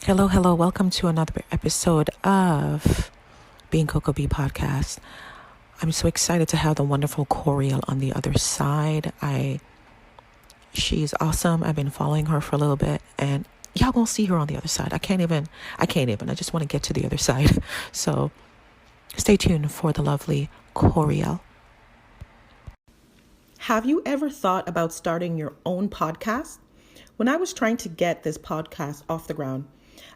Hello, hello. Welcome to another episode of Being Coco Bee Podcast. I'm so excited to have the wonderful Coriel on the other side. She's awesome. I've been following her for a little bit, and y'all gonna see her on the other side. I can't even. I just want to get to the other side. So stay tuned for the lovely Coriel. Have you ever thought about starting your own podcast? When I was trying to get this podcast off the ground,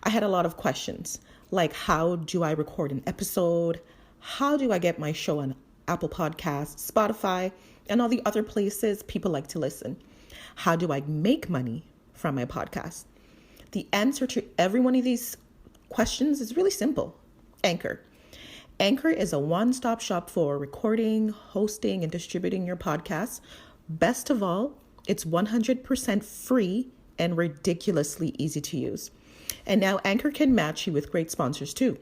I had a lot of questions, like how do I record an episode? How do I get my show on Apple Podcasts, Spotify, and all the other places people like to listen? How do I make money from my podcast? The answer to every one of these questions is really simple. Anchor. Anchor is a one-stop shop for recording, hosting, and distributing your podcasts. Best of all, it's 100% free and ridiculously easy to use. And now Anchor can match you with great sponsors too,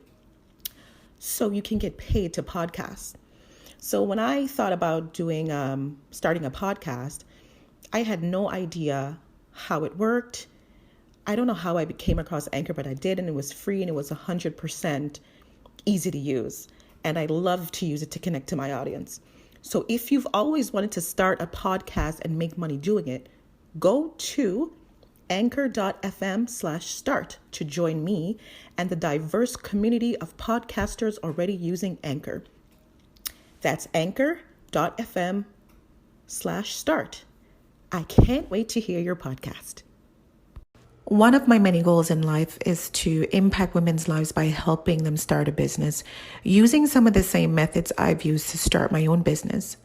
so you can get paid to podcast. So when I thought about starting a podcast, I had no idea how it worked. I don't know how I came across Anchor, but I did, and it was free and it was 100% easy to use. And I love to use it to connect to my audience. So if you've always wanted to start a podcast and make money doing it, go to anchor.fm/start to join me and the diverse community of podcasters already using Anchor. That's anchor.fm/start. I can't wait to hear your podcast. One of my many goals in life is to impact women's lives by helping them start a business using some of the same methods I've used to start my own business.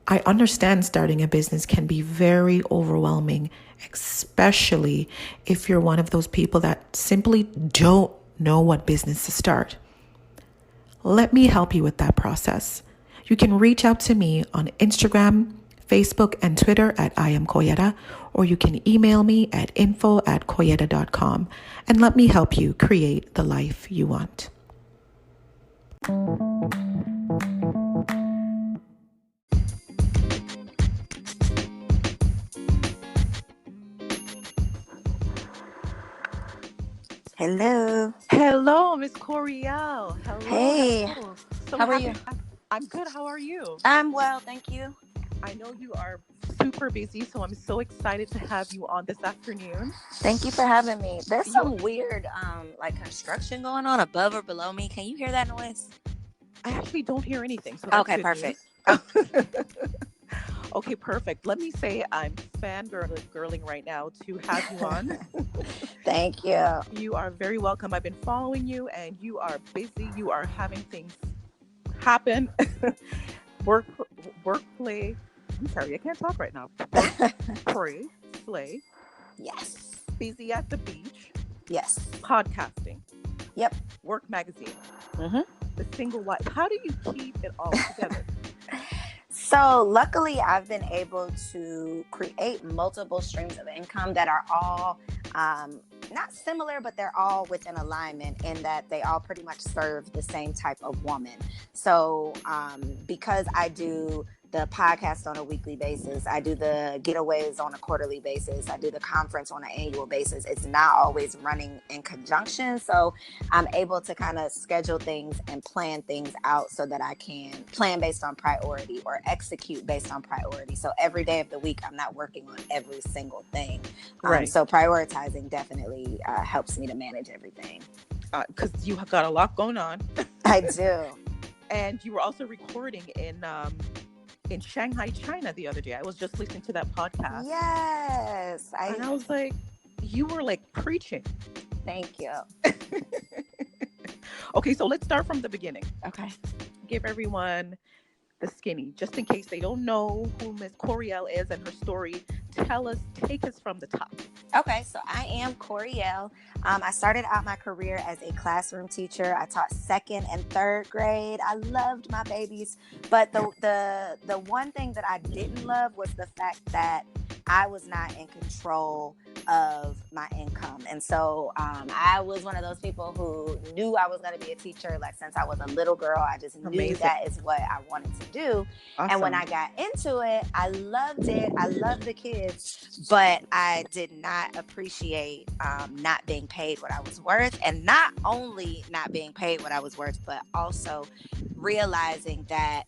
I understand starting a business can be very overwhelming, especially if you're one of those people that simply don't know what business to start. Let me help you with that process. You can reach out to me on Instagram, Facebook, and Twitter at I am Koyeda, or you can email me at info@koyeda.com and let me help you create the life you want. Hello, Miss Coriel. Hello. Hey, Hello. So how are you? I'm good. How are you? I'm well, thank you. I know you are super busy, so I'm so excited to have you on this afternoon. Thank you for having me. There's some weird construction going on above or below me. Can you hear that noise? I actually don't hear anything. So that's Okay, good perfect. Okay, perfect. Let me say I'm fangirling right now to have you on. Thank you. You are very welcome. I've been following you, and you are busy. You are having things happen. work, play. I'm sorry, I can't talk right now. Work, pray, slay. Yes. Busy at the beach. Yes. Podcasting. Yep. Work magazine. Mm-hmm. The single wife. How do you keep it all together? So luckily, I've been able to create multiple streams of income that are all not similar, but they're all within alignment in that they all pretty much serve the same type of woman. So because I do the podcast on a weekly basis, I do the getaways on a quarterly basis, I do the conference on an annual basis, it's not always running in conjunction. So I'm able to kind of schedule things and plan things out so that I can plan based on priority or execute based on priority. So every day of the week, I'm not working on every single thing. Right. So prioritizing definitely helps me to manage everything. Because you have got a lot going on. I do. And you were also recording in Shanghai, China the other day. I was just listening to that podcast. Yes. And I was like, you were like preaching. Thank you. Okay, so let's start from the beginning. Okay. Give everyone the skinny, just in case they don't know who Miss Coriel is and her story. Take us from the top. Okay, so I am Coriel. I started out my career as a classroom teacher. I taught 2nd and 3rd grade. I loved my babies, but the one thing that I didn't love was the fact that I was not in control of my income. And so I was one of those people who knew I was going to be a teacher. Like since I was a little girl, I just knew that is what I wanted to do. Awesome. And when I got into it, I loved it. I loved the kids. kids, but I did not appreciate not being paid what I was worth, and not only not being paid what I was worth, but also realizing that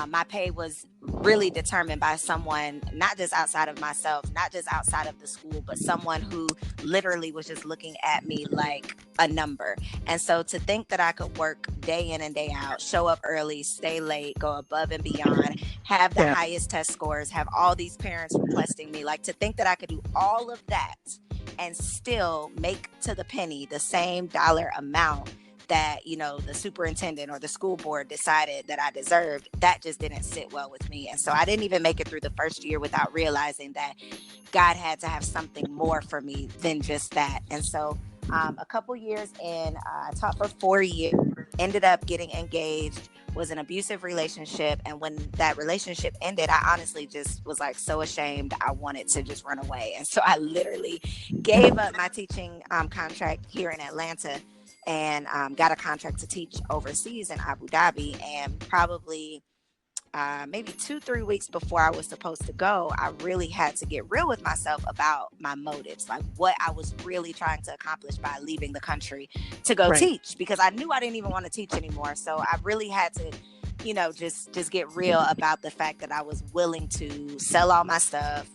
my pay was really determined by someone, not just outside of myself, not just outside of the school, but someone who literally was just looking at me like a number. And so to think that I could work day in and day out, show up early, stay late, go above and beyond, have the highest test scores, have all these parents requesting me, like to think that I could do all of that and still make to the penny the same dollar amount that, you know, the superintendent or the school board decided that I deserved, that just didn't sit well with me. And so I didn't even make it through the first year without realizing that God had to have something more for me than just that. And so a couple years in, I taught for 4 years, ended up getting engaged, was an abusive relationship. And when that relationship ended, I honestly just was like so ashamed. I wanted to just run away. And so I literally gave up my teaching contract here in Atlanta and got a contract to teach overseas in Abu Dhabi. And probably maybe 2-3 weeks before I was supposed to go, I really had to get real with myself about my motives, like what I was really trying to accomplish by leaving the country to go teach, because I knew I didn't even want to teach anymore. So I really had to, you know, just get real about the fact that I was willing to sell all my stuff,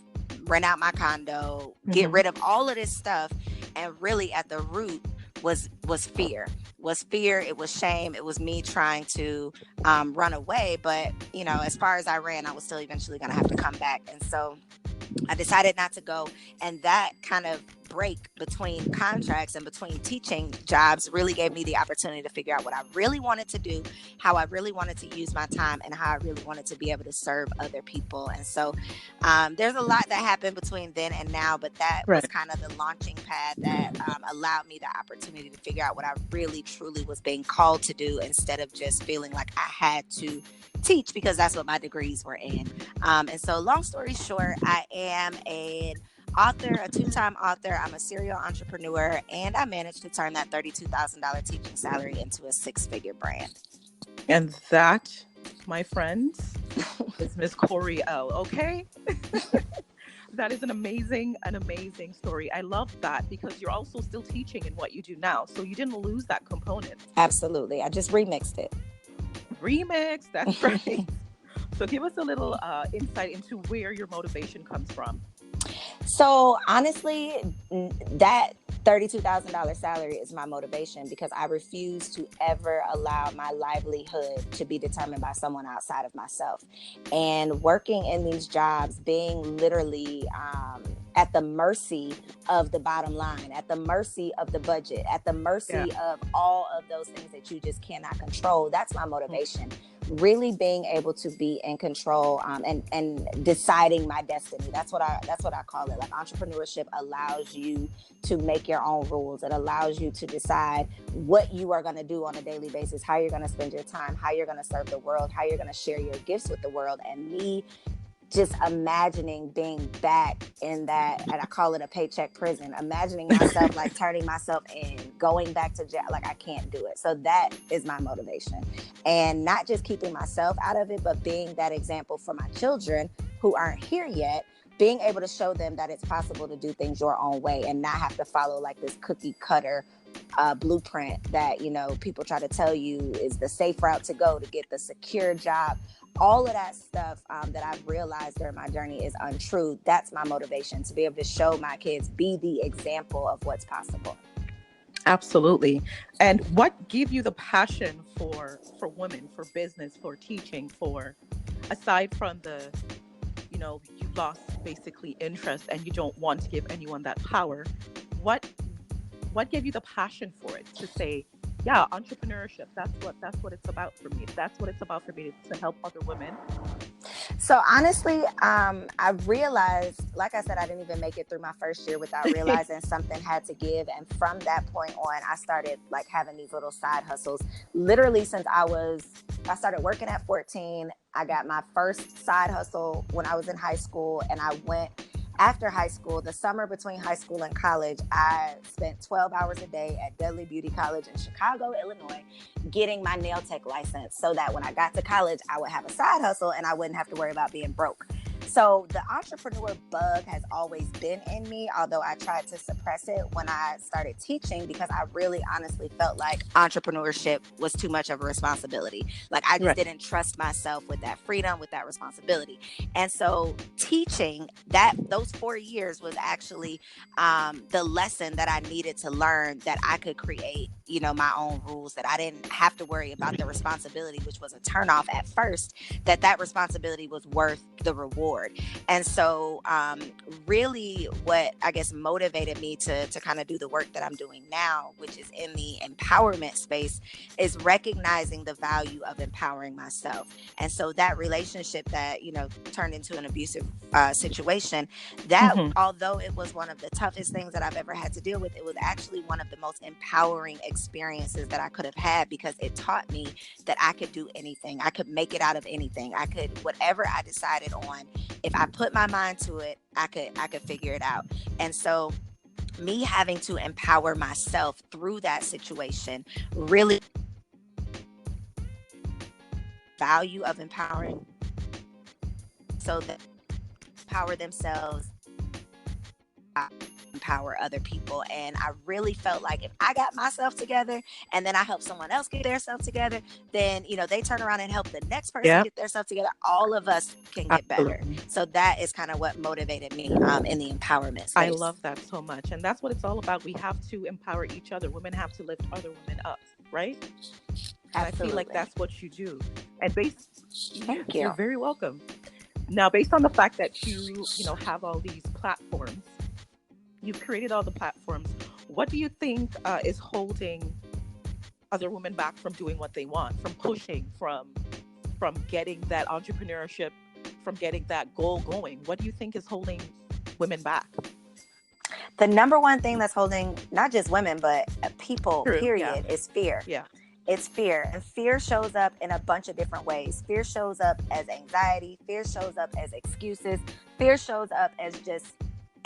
rent out my condo, get rid of all of this stuff. And really at the root was fear. It was shame. It was me trying to run away. But, you know, as far as I ran, I was still eventually going to have to come back. And so I decided not to go. And that kind of break between contracts and between teaching jobs really gave me the opportunity to figure out what I really wanted to do, how I really wanted to use my time, and how I really wanted to be able to serve other people. And so there's a lot that happened between then and now, but that was kind of the launching pad that allowed me the opportunity to figure out what I really truly was being called to do, instead of just feeling like I had to teach because that's what my degrees were in. And so long story short, I am an author, a 2-time author. I'm a serial entrepreneur, and I managed to turn that $32,000 teaching salary into a 6-figure brand. And that, my friends, is Miss Corey L. Okay. That is an amazing story. I love that, because you're also still teaching in what you do now. So you didn't lose that component. Absolutely. I just remixed it. That's right. So give us a little insight into where your motivation comes from. So honestly, that $32,000 salary is my motivation, because I refuse to ever allow my livelihood to be determined by someone outside of myself. And working in these jobs, being literally at the mercy of the bottom line, at the mercy of the budget, at the mercy of all of those things that you just cannot control, that's my motivation. Really being able to be in control and deciding my destiny. That's what I call it. Like, entrepreneurship allows you to make your own rules. It allows you to decide what you are going to do on a daily basis, how you're going to spend your time, how you're going to serve the world, how you're going to share your gifts with the world. And me just imagining being back in that, and I call it a paycheck prison, imagining myself like turning myself in, going back to jail, like I can't do it. So that is my motivation. And not just keeping myself out of it, but being that example for my children who aren't here yet, being able to show them that it's possible to do things your own way and not have to follow like this cookie cutter blueprint that, you know, people try to tell you is the safe route to go to get the secure job. All of that stuff that I've realized during my journey is untrue. That's my motivation, to be able to show my kids, be the example of what's possible. Absolutely. And what gave you the passion for women, for business, for teaching, for, aside from the, you know, you lost basically interest and you don't want to give anyone that power, what gave you the passion for it, to say, yeah, entrepreneurship, that's what it's about for me. That's what it's about for me, to help other women. So honestly, I realized, like I said, I didn't even make it through my first year without realizing something had to give. And from that point on, I started like having these little side hustles. Literally since I started working at 14, I got my first side hustle when I was in high school, and I went after high school, the summer between high school and college, I spent 12 hours a day at Dudley Beauty College in Chicago, Illinois, getting my nail tech license so that when I got to college, I would have a side hustle and I wouldn't have to worry about being broke. So the entrepreneur bug has always been in me, although I tried to suppress it when I started teaching, because I really honestly felt like entrepreneurship was too much of a responsibility. Like I just didn't trust myself with that freedom, with that responsibility. And so teaching, that those 4 years was actually the lesson that I needed to learn, that I could create, my own rules, that I didn't have to worry about the responsibility, which was a turnoff at first, that responsibility was worth the reward. And so really what I guess motivated me to kind of do the work that I'm doing now, which is in the empowerment space, is recognizing the value of empowering myself. And so that relationship that, turned into an abusive situation, that although it was one of the toughest things that I've ever had to deal with, it was actually one of the most empowering experiences that I could have had, because it taught me that I could do anything. I could make it out of anything. I could, whatever I decided on, if I put my mind to it, I could figure it out. And so me having to empower myself through that situation really value of empowering, so that empower themselves, empower other people. And I really felt like if I got myself together and then I help someone else get their self together, then they turn around and help the next person get their self together, all of us can get better. So that is kind of what motivated me in the empowerment space. I love that so much, and that's what it's all about. We have to empower each other. Women have to lift other women up, right? And I feel like that's what you do. And Thank you. You're very welcome. Now, based on the fact that you have all these platforms, you've created all the platforms, what do you think is holding other women back from doing what they want, from pushing, from getting that entrepreneurship, from getting that goal going? What do you think is holding women back? The number one thing that's holding not just women, but people, period, is fear. Yeah. It's fear. And fear shows up in a bunch of different ways. Fear shows up as anxiety. Fear shows up as excuses. Fear shows up as just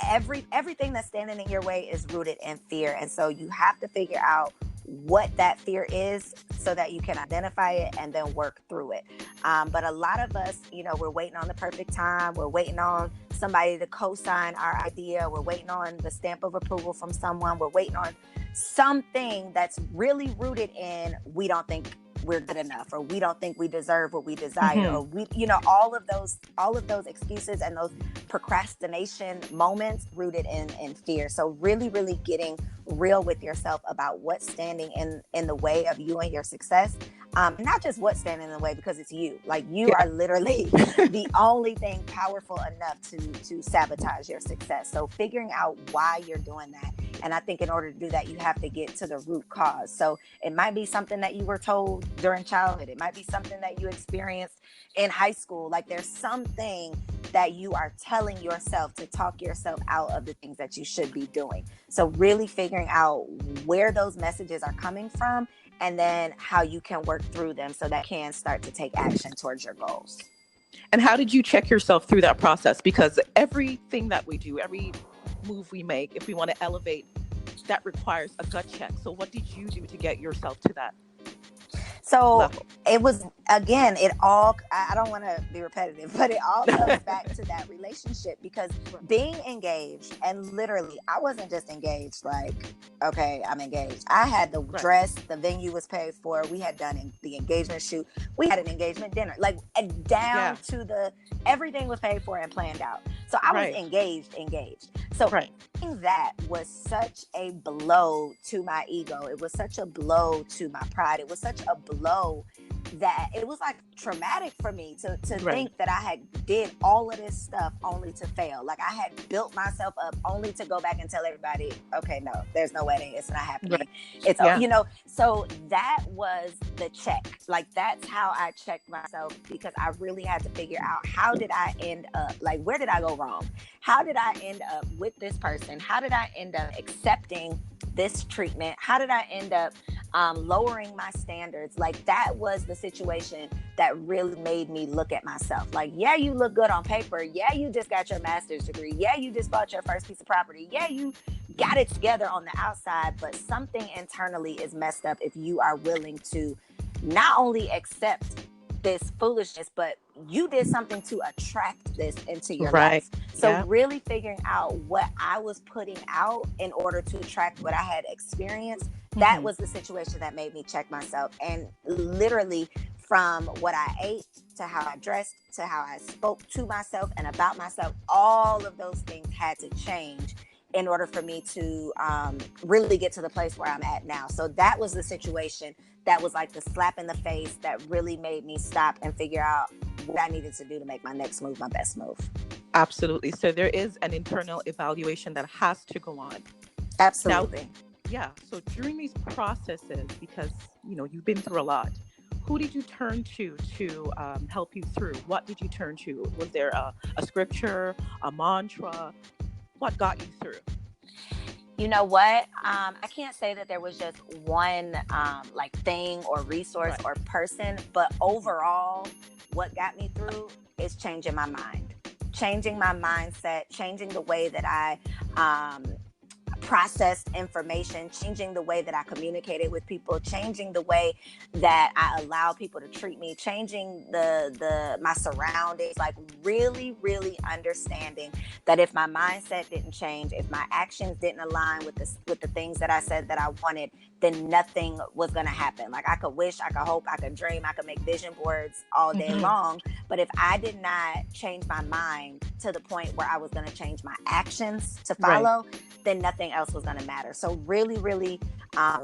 everything that's standing in your way is rooted in fear. And so you have to figure out what that fear is so that you can identify it and then work through it. But a lot of us, we're waiting on the perfect time. We're waiting on somebody to co-sign our idea. We're waiting on the stamp of approval from someone. We're waiting on something that's really rooted in, we don't think we're good enough, or we don't think we deserve what we desire, or we, all of those excuses and those procrastination moments rooted in fear. So really, really getting real with yourself about what's standing in the way of you and your success. Not just what's standing in the way, because it's you. Like you are literally the only thing powerful enough to sabotage your success. So figuring out why you're doing that. And I think in order to do that, you have to get to the root cause. So it might be something that you were told during childhood. It might be something that you experienced in high school. Like there's something that you are telling yourself to talk yourself out of the things that you should be doing. So really figuring out where those messages are coming from, and then how you can work through them so that can start to take action towards your goals. And how did you check yourself through that process? Because everything that we do, every move we make, if we want to elevate, that requires a gut check. So what did you do to get yourself to that level? It was, again, I don't want to be repetitive, but it all comes back to that relationship, because being engaged, and literally I wasn't just engaged like, okay, I'm engaged. I had the dress, the venue was paid for, we had done the engagement shoot, we had an engagement dinner, like down to everything was paid for and planned out. So I was engaged. So that was such a blow to my ego. It was such a blow to my pride. It was such a blow that it was like traumatic for me to think that I had did all of this stuff only to fail. Like I had built myself up only to go back and tell everybody, okay, no, there's no way it's not happening. It's so that was the check. Like that's how I checked myself, because I really had to figure out, how did I end up, like where did I go wrong? How did I end up with this person? How did I end up accepting this treatment? How did I end up lowering my standards? Like that was the situation that really made me look at myself. Like, yeah, you look good on paper. Yeah, you just got your master's degree. Yeah, you just bought your first piece of property. Yeah, you got it together on the outside, but something internally is messed up if you are willing to not only accept this foolishness, but you did something to attract this into your Right. life. So Yeah. really figuring out what I was putting out in order to attract what I had experienced, that was the situation that made me check myself. And literally from what I ate to how I dressed to how I spoke to myself and about myself, all of those things had to change in order for me to really get to the place where I'm at now. So that was the situation that was like the slap in the face that really made me stop and figure out what I needed to do to make my next move my best move. Absolutely. So there is an internal evaluation that has to go on. Absolutely. Now, yeah. So during these processes, because, you've been through a lot, who did you turn to help you through? What did you turn to? Was there a scripture, a mantra? What got you through? You know what? I can't say that there was just one like thing or resource or person, but overall, what got me through is changing my mind, changing my mindset, changing the way that I processed information, changing the way that I communicated with people, changing the way that I allow people to treat me, changing my surroundings, like really, really understanding that if my mindset didn't change, if my actions didn't align with the things that I said that I wanted, then nothing was going to happen. Like I could wish, I could hope, I could dream, I could make vision boards all day long. But if I did not change my mind to the point where I was going to change my actions to follow, then nothing else was going to matter. So really, really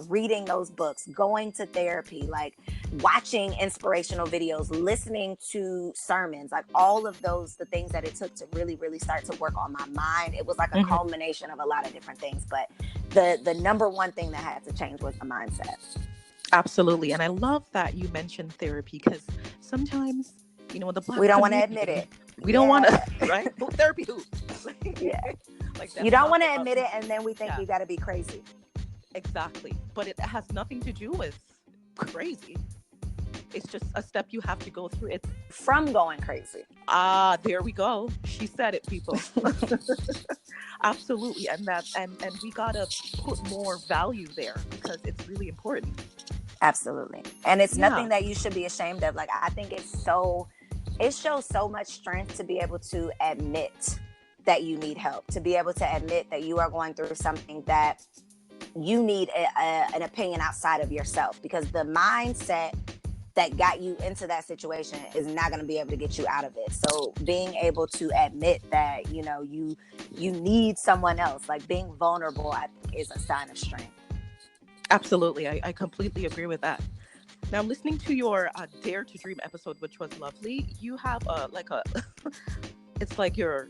reading those books, going to therapy, like watching inspirational videos, listening to sermons, like all of those, the things that it took to really, really start to work on my mind. It was like a culmination of a lot of different things. But the number one thing that had to change was the mindset. Absolutely. And I love that you mentioned therapy, because sometimes, the Black we don't want to community, admit it. We don't want to, right? Therapy who? Like you don't want to admit it, and then we think we got to be crazy. Exactly. But it has nothing to do with crazy. It's just a step you have to go through. It's from going crazy. There we go. She said it, people. Absolutely. And we gotta put more value there because it's really important. Absolutely. And it's nothing that you should be ashamed of. Like I think it shows so much strength to be able to admit that you need help, to be able to admit that you are going through something that you need an opinion outside of yourself, because the mindset that got you into that situation is not going to be able to get you out of it. So being able to admit that, you need someone else, like being vulnerable, I think is a sign of strength. Absolutely. I completely agree with that. Now, listening to your Dare to Dream episode, which was lovely, you have it's like you're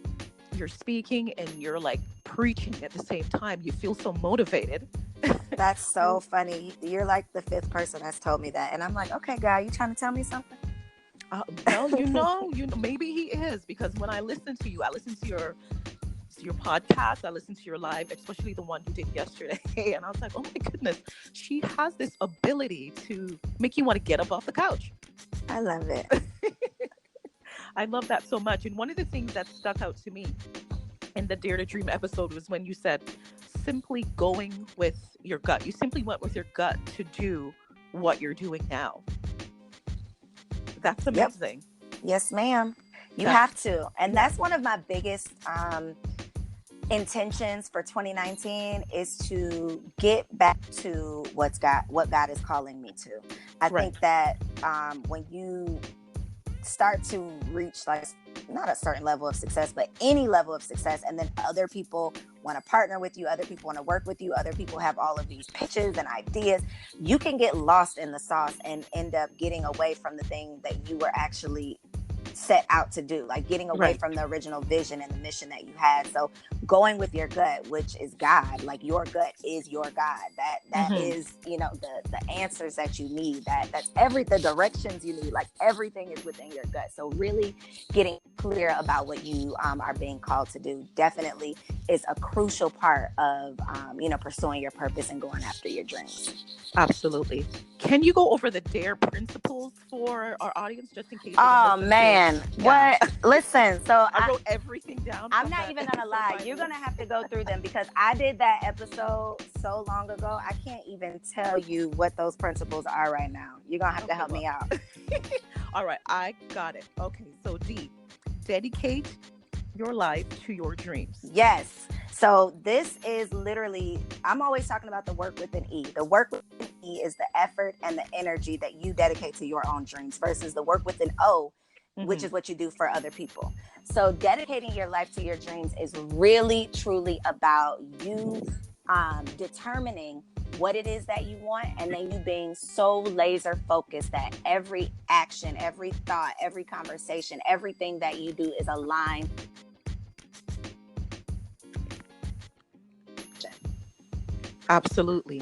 speaking and you're like preaching at the same time. You feel so motivated. That's so funny. You're like the fifth person that's told me that. And I'm like, okay, guy, you trying to tell me something? Well, maybe he is, because when I listen to you, I listen to your podcast, I listen to your live, especially the one you did yesterday. And I was like, oh my goodness, she has this ability to make you want to get up off the couch. I love it. I love that so much. And one of the things that stuck out to me in the Dare to Dream episode was when you said simply going with your gut. You simply went with your gut to do what you're doing now. That's amazing. Yep. Yes, ma'am. You have to. And that's one of my biggest intentions for 2019 is to get back to what God is calling me to. I think that when you start to reach like not a certain level of success, but any level of success, and then other people want to partner with you, other people want to work with you, other people have all of these pitches and ideas, you can get lost in the sauce and end up getting away from the thing that you were actually set out to do, like getting away from the original vision and the mission that you had. So going with your gut, which is God, like your gut is your God. That is, the answers that you need, that's the directions you need, like everything is within your gut. So really getting clear about what you are being called to do definitely is a crucial part of, pursuing your purpose and going after your dreams. Absolutely. Can you go over the DARE principles for our audience, just in case? Oh man, what? Listen, so I wrote everything down. I'm not even gonna lie. You're going to have to go through them because I did that episode so long ago. I can't even tell you what those principles are right now. You're going to have to help me out. All right, I got it. Okay, so D, dedicate your life to your dreams. Yes. So this is literally, I'm always talking about the work with an E. The work with an E is the effort and the energy that you dedicate to your own dreams versus the work with an O, which is what you do for other people. So dedicating your life to your dreams is really, truly about you determining what it is that you want, and then you being so laser focused that every action, every thought, every conversation, everything that you do is aligned. Absolutely.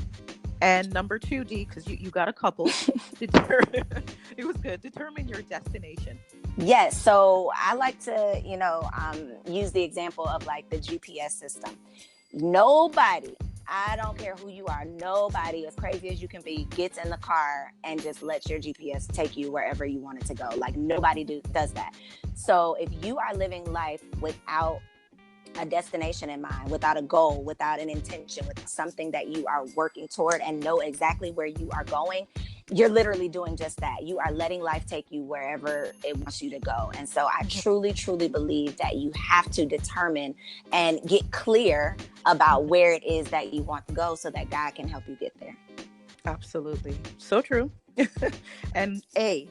And number 2, D, because you got a couple. It was good. Determine your destination. Yes. So I like to, use the example of like the GPS system. Nobody, I don't care who you are, nobody, as crazy as you can be, gets in the car and just lets your GPS take you wherever you want it to go. Like nobody does that. So if you are living life without a destination in mind, without a goal, without an intention, with something that you are working toward and know exactly where you are going, you're literally doing just that. You are letting life take you wherever it wants you to go. And so I truly, truly believe that you have to determine and get clear about where it is that you want to go so that God can help you get there. Absolutely. So true. And A,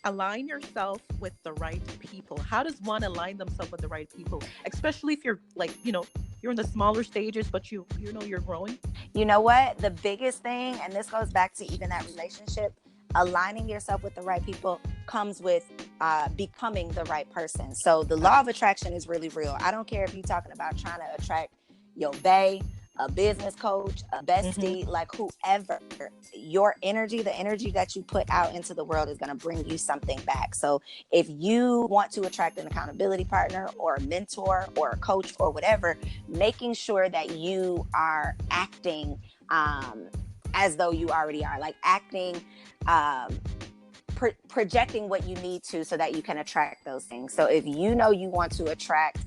align yourself with the right people. How does one align themselves with the right people? Especially if you're like, you're in the smaller stages, but you're growing. You know what? The biggest thing, and this goes back to even that relationship, aligning yourself with the right people comes with becoming the right person. So the law of attraction is really real. I don't care if you're talking about trying to attract your bae, a business coach, a bestie, like whoever, your energy, the energy that you put out into the world is going to bring you something back. So if you want to attract an accountability partner or a mentor or a coach or whatever, making sure that you are acting as though you already are, like acting, projecting what you need to so that you can attract those things. So if you know you want to attract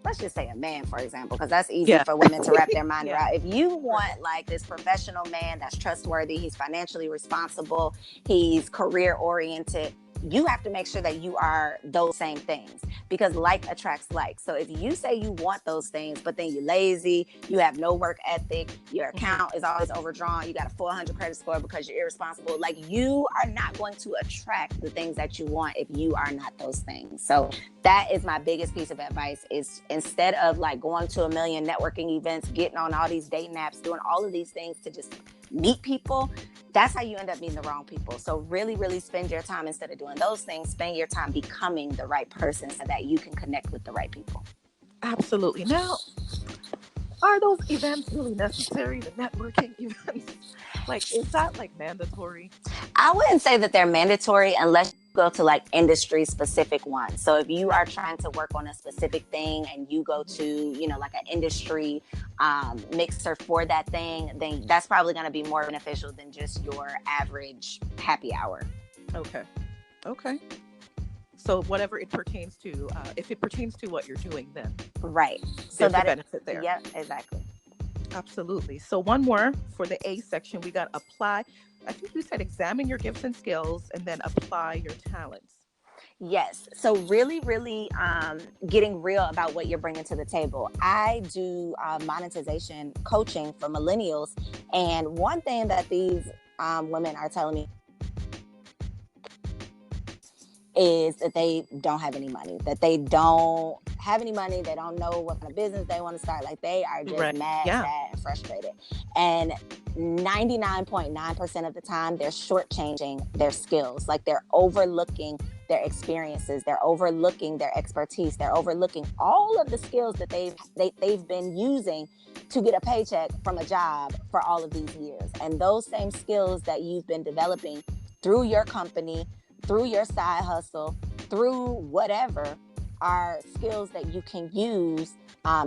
let's just say a man, for example, because that's easy for women to wrap their mind around. If you want like this professional man that's trustworthy, he's financially responsible, he's career oriented, you have to make sure that you are those same things, because like attracts like. So if you say you want those things, but then you're lazy, you have no work ethic, your account is always overdrawn, you got a 400 credit score because you're irresponsible, like you are not going to attract the things that you want if you are not those things. So that is my biggest piece of advice, is instead of like going to a million networking events, getting on all these dating apps, doing all of these things to just meet people, that's how you end up meeting the wrong people. So really, really spend your time, instead of doing those things, spend your time becoming the right person so that you can connect with the right people. Absolutely. Now, are those events really necessary, the networking events? Like, is that like mandatory? I wouldn't say that they're mandatory unless you go to like industry specific ones. So if you are trying to work on a specific thing and you go to, like an industry mixer for that thing, then that's probably going to be more beneficial than just your average happy hour. Okay. So whatever it pertains to, if it pertains to what you're doing, then right. So that benefit there. Yep, exactly. Absolutely. So one more for the A section, we got apply. I think you said examine your gifts and skills and then apply your talents. Yes. So really, really getting real about what you're bringing to the table. I do monetization coaching for millennials. And one thing that these women are telling me is that they don't have any money, that they don't have any money. They don't know what kind of business they want to start. Like they are just mad, sad, and frustrated. And 99.9% of the time, they're shortchanging their skills. Like they're overlooking their experiences. They're overlooking their expertise. They're overlooking all of the skills that they've been using to get a paycheck from a job for all of these years. And those same skills that you've been developing through your company, through your side hustle, through whatever, are skills that you can use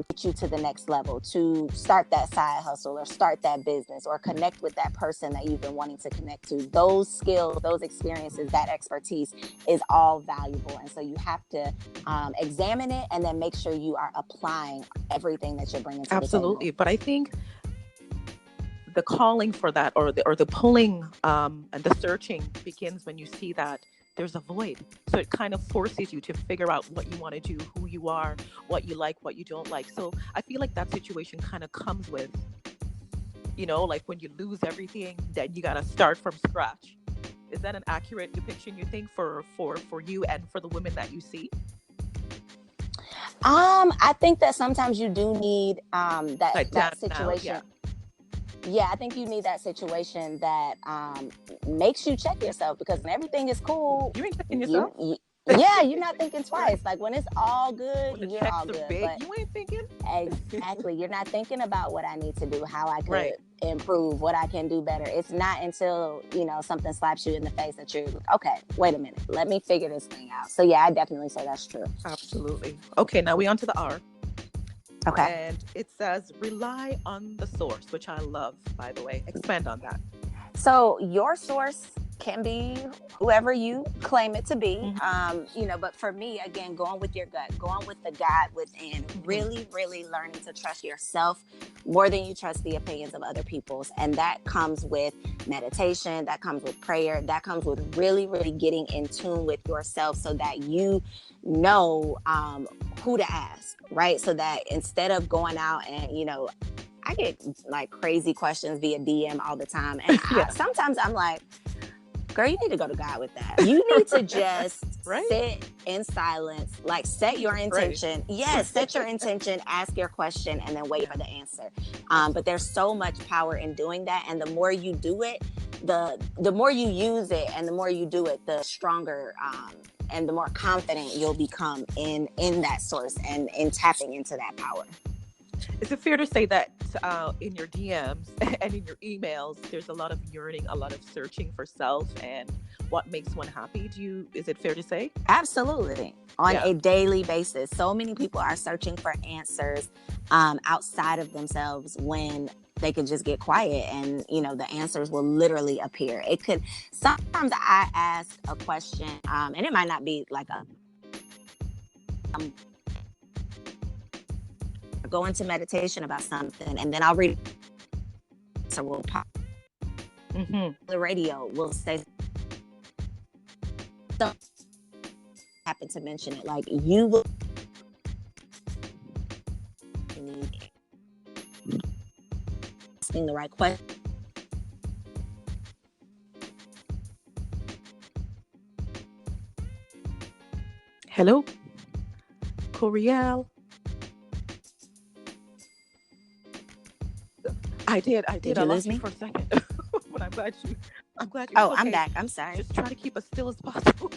get you to the next level, to start that side hustle or start that business or connect with that person that you've been wanting to connect to. Those skills, those experiences, that expertise is all valuable. And so you have to examine it and then make sure you are applying everything that you're bringing to Absolutely. the table. But I think the calling for that, or the pulling and the searching begins when you see that there's a void. So it kind of forces you to figure out what you want to do, who you are, what you like, what you don't like. So I feel like that situation kind of comes with, like when you lose everything, then you got to start from scratch. Is that an accurate depiction, you think, for you and for the women that you see? I think that sometimes you do need Like that situation. situation. Yeah, I think you need that situation that makes you check yourself, because when everything is cool, You ain't checking yourself. Yeah, you're not thinking twice. Like when it's all good, When the you're checks all are good. big, But you ain't thinking. exactly, you're not thinking about what I need to do, how I could Right. improve, what I can do better. It's not until something slaps you in the face that you're okay. Wait a minute, let me figure this thing out. So yeah, I definitely say that's true. Absolutely. Okay, now we on to the R. Okay. And it says rely on the source, which I love, by the way. Expand on that. So your source can be whoever you claim it to be. But for me, again, going with your gut, going with the God within, really, really learning to trust yourself more than you trust the opinions of other people's. And that comes with meditation, that comes with prayer, that comes with really, really getting in tune with yourself so that you know who to ask, right? So that instead of going out and, I get like crazy questions via DM all the time. And sometimes I'm like, girl, you need to go to God with that. You need to just sit in silence, like set your intention. Yes, set your intention, ask your question, and then wait for the answer. But there's so much power in doing that. And the more you do it, the more you use it and the more you do it, the stronger and the more confident you'll become in that source and in tapping into that power. Is it fair to say that in your DMs and in your emails, there's a lot of yearning, a lot of searching for self and what makes one happy? Is it fair to say? Absolutely. On a daily basis. So many people are searching for answers outside of themselves when they could just get quiet and, the answers will literally appear. Sometimes I ask a question and it might not be like go into meditation about something and then I'll read so we'll pop the radio will say happen to mention it, like you will need asking the right question. Hello, Coriel. I did. Did I you lost lose me for a second, but I'm glad you. Oh, okay. I'm back. I'm sorry. Just try to keep as still as possible.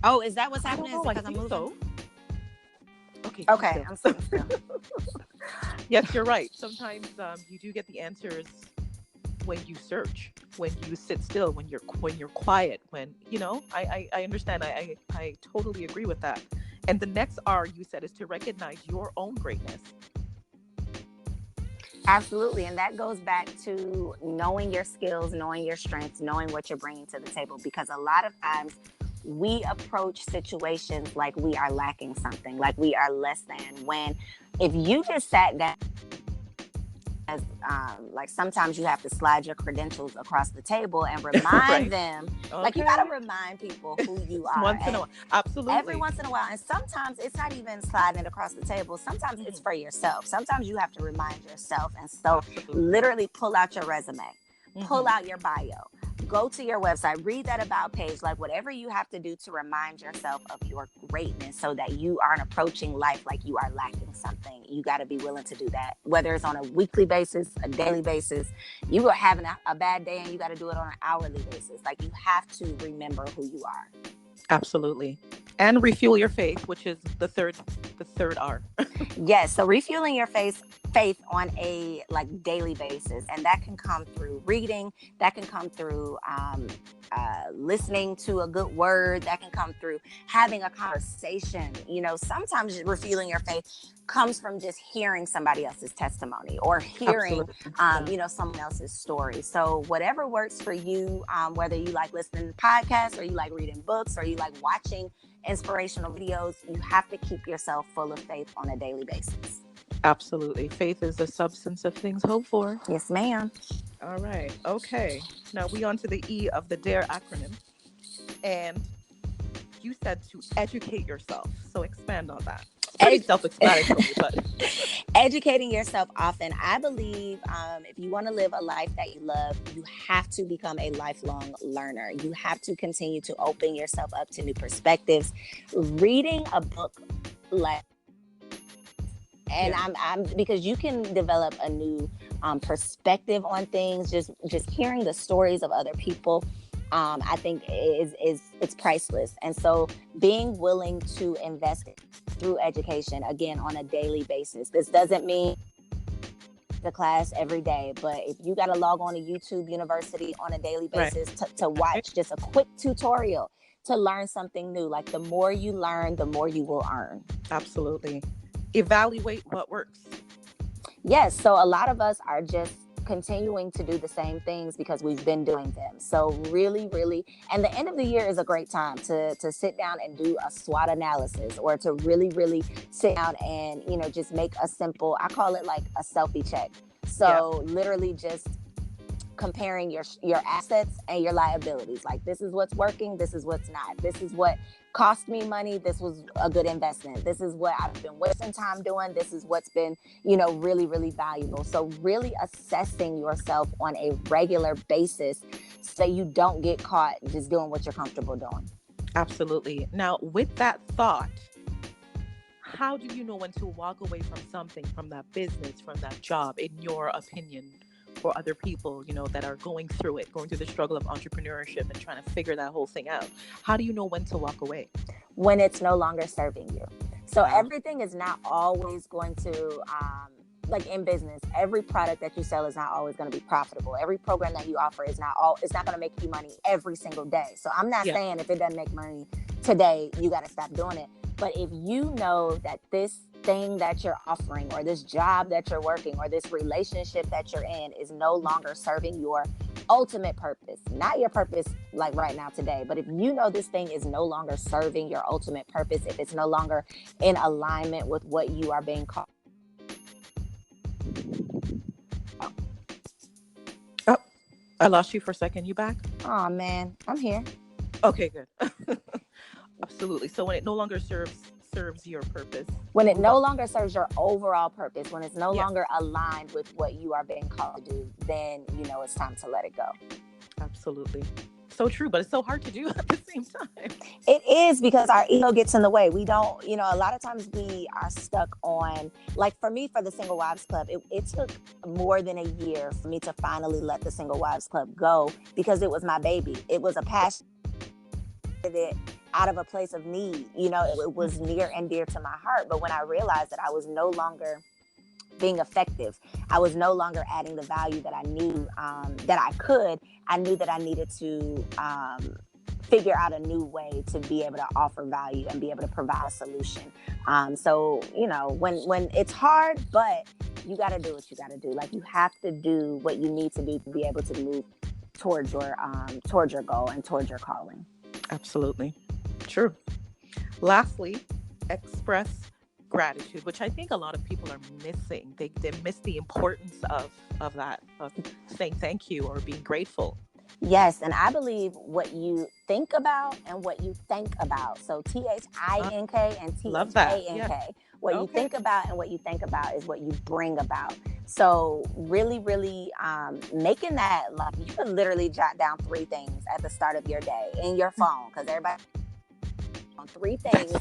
Oh, is that what's happening? I don't know. Is it because I'm moving? So. Okay. I'm sitting still. Yes, you're right. Sometimes you do get the answers when you search, when you sit still, when you're quiet. When I understand. I totally agree with that. And the next R you said is to recognize your own greatness. Absolutely. And that goes back to knowing your skills, knowing your strengths, knowing what you're bringing to the table. Because a lot of times we approach situations like we are lacking something, like we are less than. When if you just sat down, like sometimes you have to slide your credentials across the table and remind them. Okay. Like you got to remind people who you are. Once in a while. Absolutely. Every once in a while. And sometimes it's not even sliding it across the table. Sometimes it's for yourself. Sometimes you have to remind yourself. And so literally pull out your resume, pull out your bio, go to your website, read that about page, like whatever you have to do to remind yourself of your greatness so that you aren't approaching life like you are lacking something. You got to be willing to do that, whether it's on a weekly basis, a daily basis. You are having a bad day and you got to do it on an hourly basis. Like you have to remember who you are. Absolutely. And refuel your faith, which is the third R. Yes, so refueling your faith on a like daily basis, and that can come through reading, that can come through listening to a good word, that can come through having a conversation. You know, sometimes refueling your faith comes from just hearing somebody else's testimony or hearing Absolutely. Yeah. you know, someone else's story. So whatever works for you, whether you like listening to podcasts or you like reading books or you like watching inspirational videos, you have to keep yourself full of faith on a daily basis. Absolutely. Faith is the substance of things hoped for. Yes, ma'am. All right. Okay. Now we on to the E of the DARE acronym. And you said to educate yourself. So expand on that. It's pretty self-explanatory, but Educating yourself often. I believe if you want to live a life that you love, you have to become a lifelong learner. You have to continue to open yourself up to new perspectives. Reading a book like, and yeah. I'm because you can develop a new perspective on things. Just hearing the stories of other people, I think is it's priceless. And so being willing to invest through education again on a daily basis. This doesn't mean the class every day, but if you got to log on to YouTube University on a daily basis to watch just a quick tutorial to learn something new, like the more you learn, the more you will earn. Absolutely. Evaluate what works. Yes. So a lot of us are just continuing to do the same things because we've been doing them. So really, and the end of the year is a great time to sit down and do a SWOT analysis, or to really sit down and, you know, just make a simple, I call it like a selfie check. So literally just comparing your assets and your liabilities. Like, this is what's working, this is what's not. This is what cost me money, this was a good investment. This is what I've been wasting time doing. This is what's been, you know, really valuable. So really assessing yourself on a regular basis so you don't get caught just doing what you're comfortable doing. Absolutely. Now, with that thought, how do you know when to walk away from something, from that business, from that job, in your opinion, for other people, you know, that are going through the struggle of entrepreneurship and trying to figure that whole thing out? How do you know when to walk away? When it's no longer serving you. So everything is not always going to, like in business, every product that you sell is not always going to be profitable. Every program that you offer it's not going to make you money every single day. So I'm not saying if it doesn't make money today, you got to stop doing it. But if you know that this thing that you're offering, or this job that you're working, or this relationship that you're in is no longer serving your ultimate purpose, not your purpose like right now today, but if you know this thing is no longer serving your ultimate purpose, if it's no longer in alignment with what you are being called. Oh, I lost you for a second. You back? Oh man, I'm here. Okay, good. Absolutely. So when it no longer serves your purpose, when it no longer serves your overall purpose, when it's no longer aligned with what you are being called to do, then you know it's time to let it go. Absolutely. So true, but it's so hard to do at the same time. It is, because our ego gets in the way. We don't, you know, a lot of times we are stuck on, like for me, for the Single Wives Club, it took more than a year for me to finally let the Single Wives Club go, because it was my baby. It was a passion out of a place of need. You know, it was near and dear to my heart. But when I realized that I was no longer being effective, I was no longer adding the value that I knew that I knew that I needed to figure out a new way to be able to offer value and be able to provide a solution. So, you know, when it's hard, but you got to do what you got to do. Like, you have to do what you need to do to be able to move towards your goal and towards your calling. Absolutely. True. Lastly, express gratitude, which I think a lot of people are missing. They miss the importance of that, of saying thank you or being grateful. Yes, and I believe what you think about and what you think about. So THINK and THANK. What you think about and what you think about is what you bring about. So really making that, like, you can literally jot down 3 things at the start of your day in your phone, because everybody on 3 things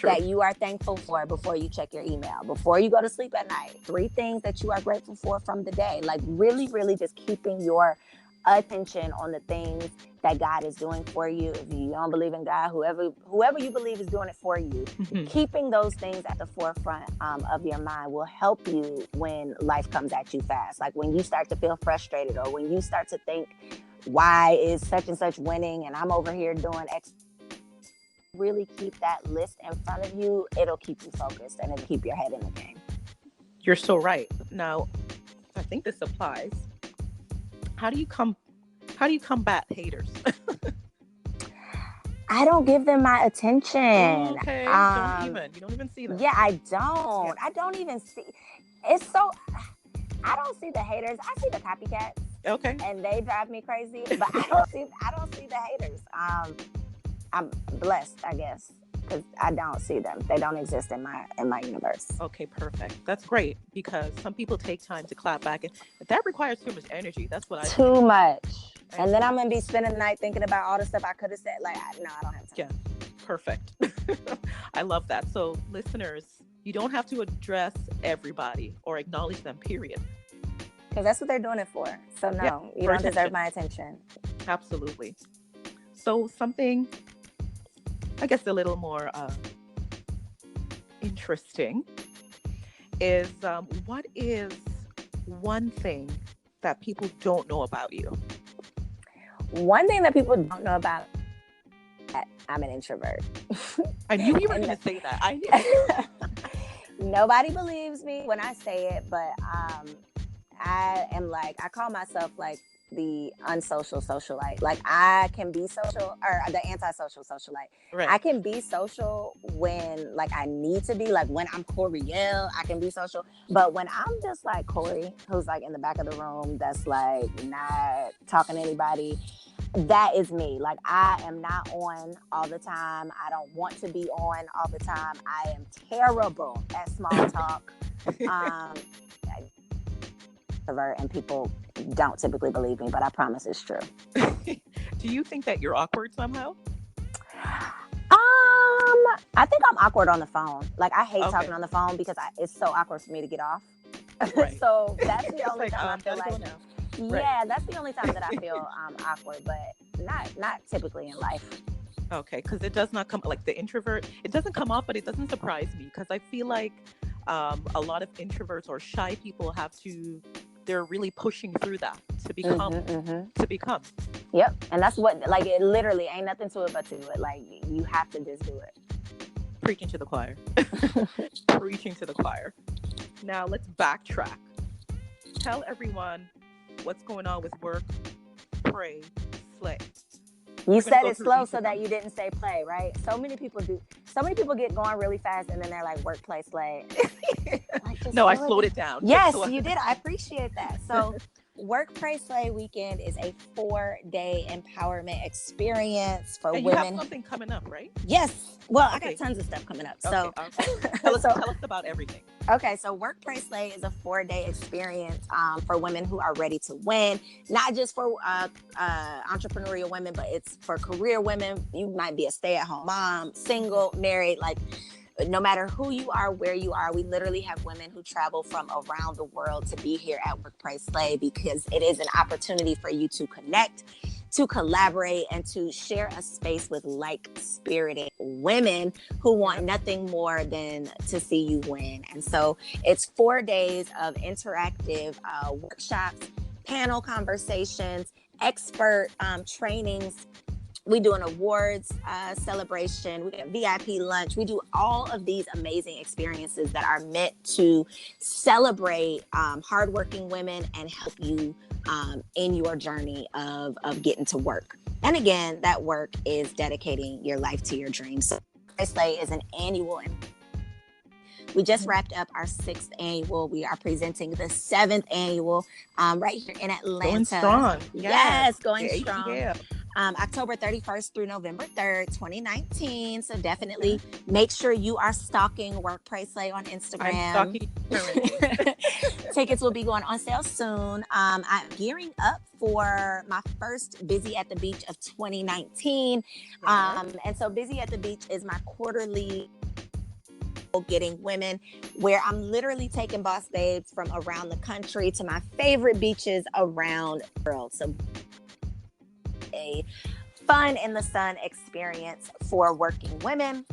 that you are thankful for before you check your email, before you go to sleep at night. 3 things that you are grateful for from the day. Like really just keeping your attention on the things that God is doing for you. If you don't believe in God, whoever you believe is doing it for you, keeping those things at the forefront of your mind will help you when life comes at you fast. Like when you start to feel frustrated, or when you start to think, why is such and such winning and I'm over here doing X? Really keep that list in front of you. It'll keep you focused and it'll keep your head in the game. You're so right. Now, I think this applies. How do you combat haters? I don't give them my attention. Okay. You don't even see them. Yeah, I don't. Yeah. I don't even see. It's so. I don't see the haters. I see the copycats. Okay. And they drive me crazy. But I don't see the haters. I'm blessed, I guess, because I don't see them. They don't exist in my universe. Okay, perfect. That's great, because some people take time to clap back, and that requires too much energy. That's what I think. Too much. And then I'm gonna be spending the night thinking about all the stuff I could have said. Like, no, I don't have time. Yeah, perfect. I love that. So, listeners, you don't have to address everybody or acknowledge them. Period. Because that's what they're doing it for. So no, you don't deserve my attention. Absolutely. So something, I guess, a little more interesting is what is one thing that people don't know about you? One thing that people don't know about, that I'm an introvert. I knew you were going to say that. I knew. Nobody believes me when I say it, but I call myself like the unsocial socialite. Like I can be social, or the antisocial socialite. Right. I can be social when like I need to be, like when I'm Coriel, I can be social. But when I'm just like Corey, who's like in the back of the room, that's like not talking to anybody, that is me. Like I am not on all the time. I don't want to be on all the time. I am terrible at small talk. And people don't typically believe me, but I promise it's true. Do you think that you're awkward somehow? I think I'm awkward on the phone. Like I hate talking on the phone because it's so awkward for me to get off. Right. So that's the only time I feel like. Yeah, that's the only time that I feel awkward, but not typically in life. Okay, because it does not come, like the introvert, it doesn't come off, but it doesn't surprise me, because I feel like a lot of introverts or shy people they're really pushing through that to become. Yep. And that's what, like, it literally ain't nothing to it but to it. Like, you have to just do it. Preaching to the choir. Preaching to the choir. Now let's backtrack. Tell everyone what's going on with work, pray, slay. You said it slow so that you didn't say play, right? So many people do. So many people get going really fast and then they're like, work, play, slay. No, I slowed it down. Yes, you did. I appreciate that. So Work, Pray, Slay Weekend is a 4-day empowerment experience for women. You have something coming up, right? Yes. Well, okay. I got tons of stuff coming up. So tell us about everything. Okay, so Work, Pray, Slay is a 4-day experience for women who are ready to win. Not just for entrepreneurial women, but it's for career women. You might be a stay-at-home mom, single, married, like no matter who you are, where you are, we literally have women who travel from around the world to be here at Work, Pray, Slay, because it is an opportunity for you to connect, to collaborate, and to share a space with like-spirited women who want nothing more than to see you win. And so it's 4 days of interactive workshops, panel conversations, expert trainings. We do an awards celebration. We get VIP lunch. We do all of these amazing experiences that are meant to celebrate hardworking women and help you in your journey of getting to work. And again, that work is dedicating your life to your dreams. So Slay is an annual. We just wrapped up our 6th annual. We are presenting the 7th annual right here in Atlanta. Going strong. Yes, going strong. Yeah. October 31st through November 3rd, 2019. So definitely make sure you are stalking Work, Pray, Slay on Instagram. I'm stalking currently. Tickets will be going on sale soon. I'm gearing up for my first Busy at the Beach of 2019. And so Busy at the Beach is my quarterly getting women, where I'm literally taking boss babes from around the country to my favorite beaches around the world. So a fun in the sun experience for working women.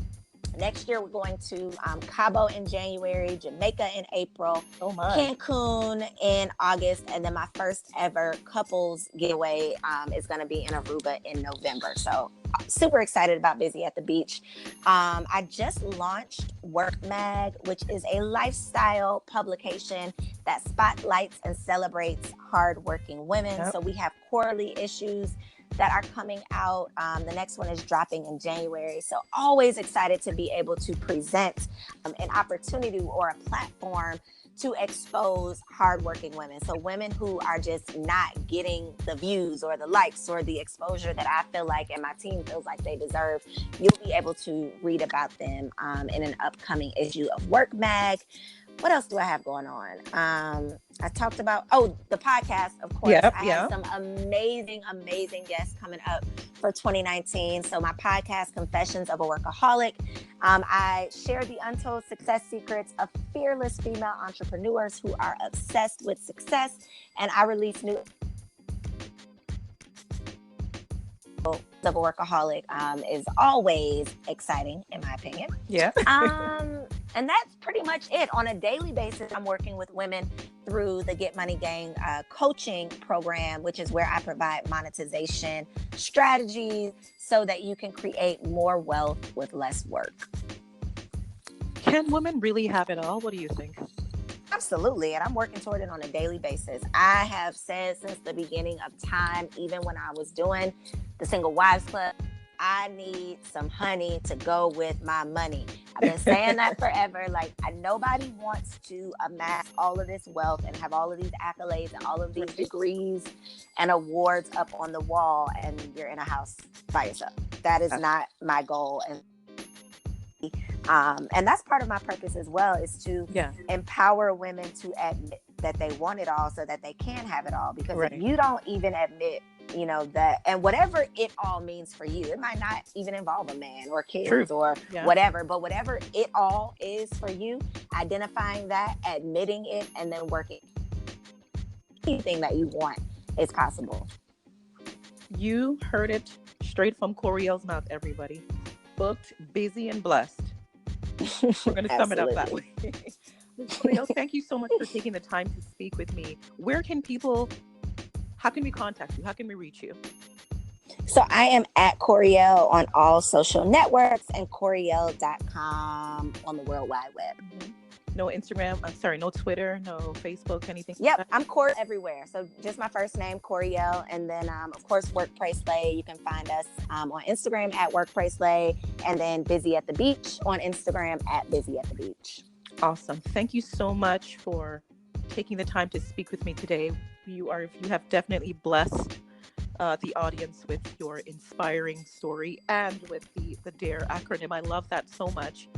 Next year, we're going to Cabo in January, Jamaica in April, Cancun in August, and then my first ever couples getaway is going to be in Aruba in November. So super excited about Busy at the Beach. I just launched Work Mag, which is a lifestyle publication that spotlights and celebrates hardworking women. Yep. So we have quarterly issues that are coming out. The next one is dropping in January. So always excited to be able to present an opportunity or a platform to expose hardworking women. So women who are just not getting the views or the likes or the exposure that I feel like and my team feels like they deserve. You'll be able to read about them in an upcoming issue of Work Mag. What else do I have going on? I talked about, the podcast, of course. I have some amazing guests coming up for 2019. So my podcast, Confessions of a Workaholic. I share the untold success secrets of fearless female entrepreneurs who are obsessed with success. And I release new of a Workaholic is always exciting, in my opinion. Yeah. And that's pretty much it. On a daily basis, I'm working with women through the Get Money Gang coaching program, which is where I provide monetization strategies so that you can create more wealth with less work. Can women really have it all? What do you think? Absolutely. And I'm working toward it on a daily basis. I have said since the beginning of time, even when I was doing the Single Wives Club, I need some honey to go with my money. I've been saying that forever. Like, nobody wants to amass all of this wealth and have all of these accolades and all of these degrees and awards up on the wall, and you're in a house by yourself. That is not my goal. And that's part of my purpose as well, is to empower women to admit that they want it all so that they can have it all. Because if you don't even admit, that, and whatever it all means for you, it might not even involve a man or kids or whatever, but whatever it all is for you, identifying that, admitting it, and then working. Anything that you want is possible. You heard it straight from Coriel's mouth, everybody. Booked, busy, and blessed. We're going to sum it up that way. Coriel, thank you so much for taking the time to speak with me. How can we contact you? How can we reach you? So I am at Coriel on all social networks and Coriel.com on the World Wide Web. Mm-hmm. No Instagram, no Twitter, no Facebook, anything? Yep, I'm Coriel everywhere. So just my first name, Coriel. And then, of course, Workplace Lay. You can find us on Instagram at Workplace Lay. And then Busy at the Beach on Instagram at Busy at the Beach. Awesome. Thank you so much for taking the time to speak with me today. You have definitely blessed the audience with your inspiring story and with the DARE acronym. I love that so much.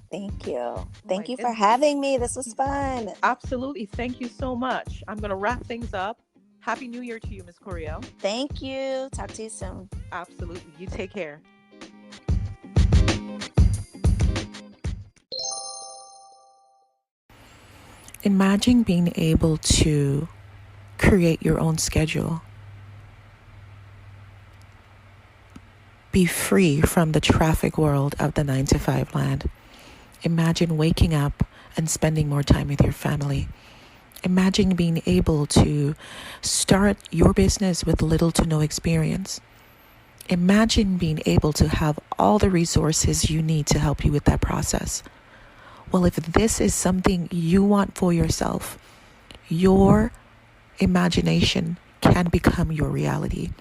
Thank you. Thank you for having me. This was fun. Absolutely. Thank you so much. I'm going to wrap things up. Happy New Year to you, Ms. Coriel. Thank you. Talk to you soon. Absolutely. You take care. Imagine being able to create your own schedule. Be free from the traffic world of the 9-to-5 land. Imagine waking up and spending more time with your family. Imagine being able to start your business with little to no experience. Imagine being able to have all the resources you need to help you with that process. Well, if this is something you want for yourself, your imagination can become your reality.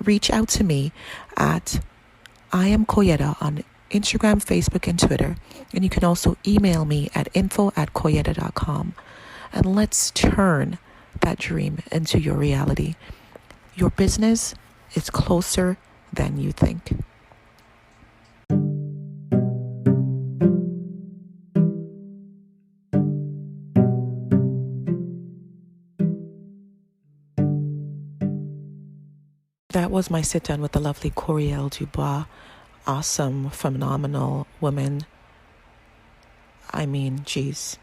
Reach out to me at I am Koyeda on Instagram, Facebook, and Twitter. And you can also email me at info@koyeda.com. And let's turn that dream into your reality. Your business is closer than you think. That was my sit down with the lovely Coriel Dubois. Awesome, phenomenal woman. I mean, geez.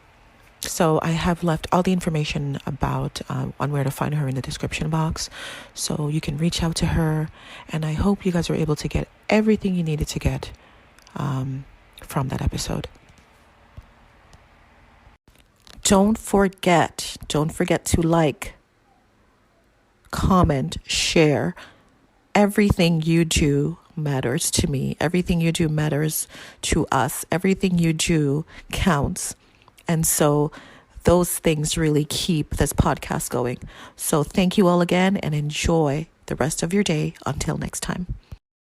So I have left all the information about on where to find her in the description box, so you can reach out to her. And I hope you guys were able to get everything you needed to get from that episode. Don't forget to like, comment, share. Everything you do matters to me. Everything you do matters to us. Everything you do counts. And so those things really keep this podcast going. So thank you all again and enjoy the rest of your day. Until next time.